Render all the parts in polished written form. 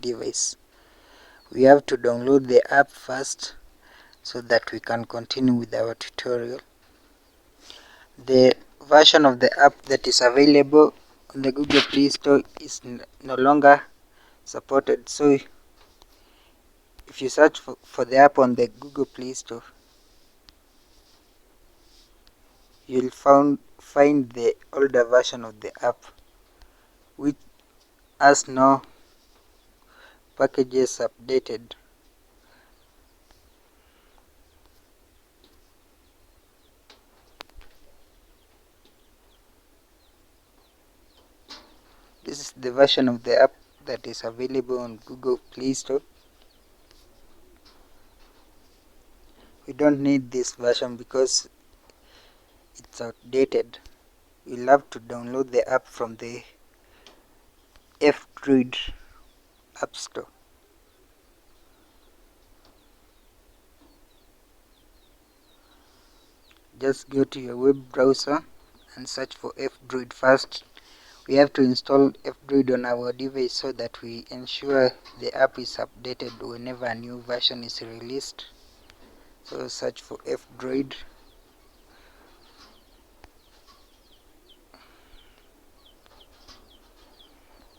device. We have to download the app first so that we can continue with our tutorial. The version of the app that is available on the Google Play Store is no longer supported. So if you search for the app on the Google Play Store, you'll find the older version of the app which has no packages updated. This is the version of the app that is available on Google Play Store. We don't need this version because it's outdated. You'll have to download the app from the F-Droid App Store. Just go to your web browser and search for F-Droid first. We have to install F-Droid on our device so that we ensure the app is updated whenever a new version is released. So search for F-Droid.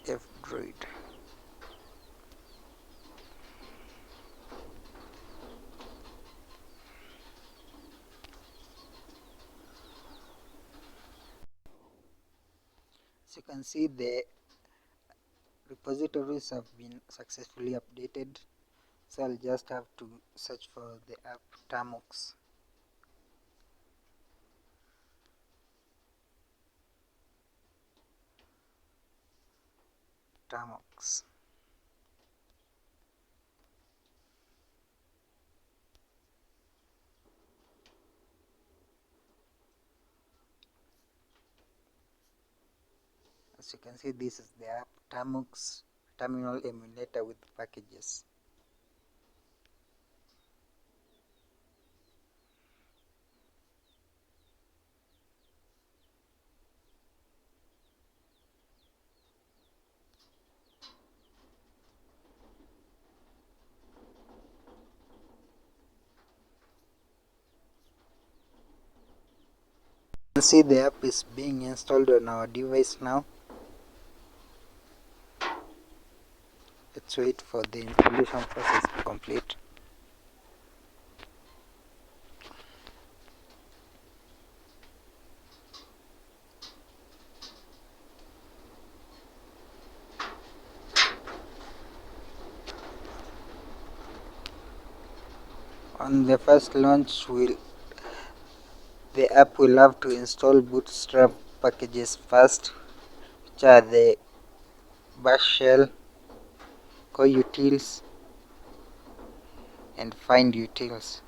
F-Droid. As you can see, the repositories have been successfully updated. So I'll just have to search for the app.Termux. Termux. As you can see, this is the app.Termux terminal emulator with packages. You can see the app is being installed on our device now. Let's wait for the installation process to complete. On the first launch, the app will have to install bootstrap packages first, which are the bash shell, core utils, and find utils.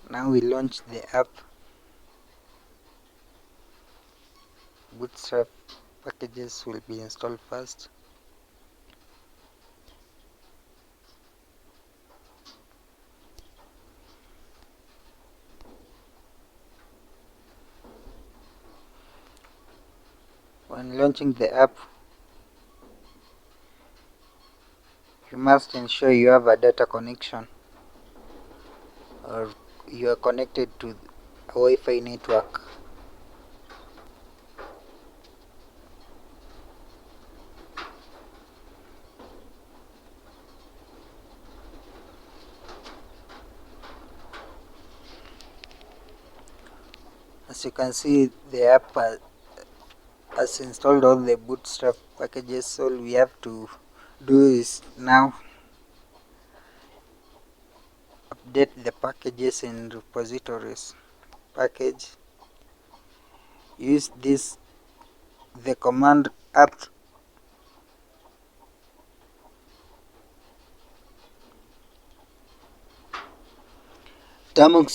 Now we launch the app. Bootstrap packages will be installed first. When launching the app, you must ensure you have a data connection or you are connected to a Wi-Fi network. As you can see, the app has installed all the bootstrap packages. So all we have to do is now update the packages in repositories. Package, use the command app.Termux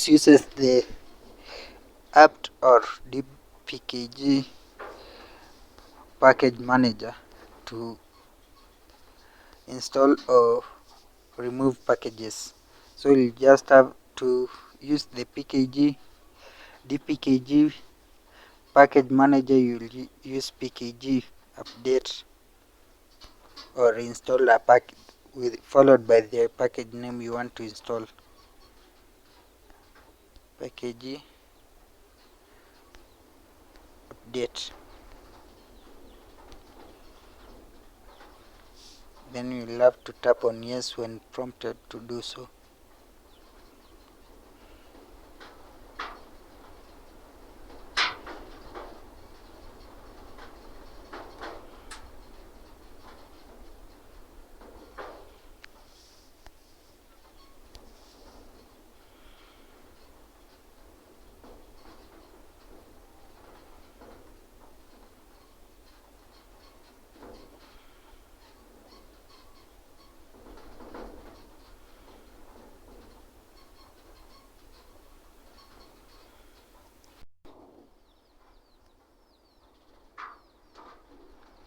uses the apt or dpkg package manager to install or remove packages. So you just have to use the dpkg package manager. You'll use pkg update or install a package followed by the package name you want to install. Package update. Then you'll have to tap on yes when prompted to do so.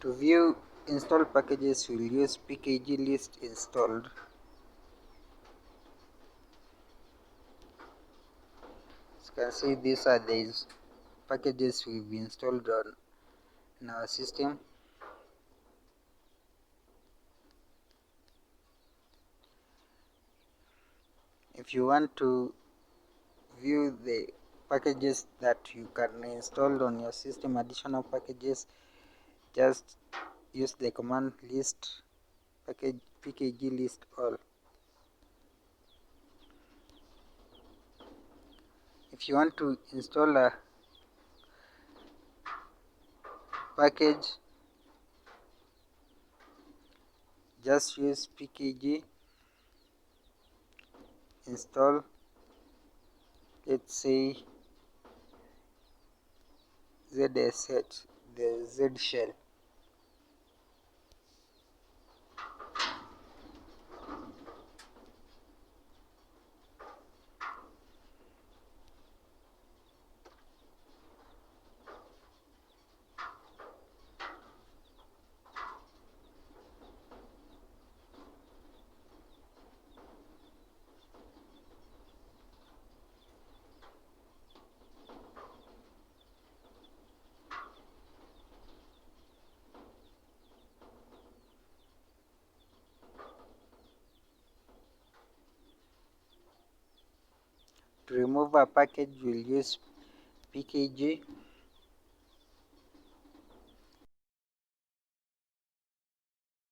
To view installed packages, we'll use pkg list installed. As you can see, these are the packages we've installed in our system. If you want to view the packages that you can install on your system, additional packages, just use the command list pkg list all. If you want to install a package, just use pkg install, let's say zsh, the z shell. To remove a package, we'll use pkg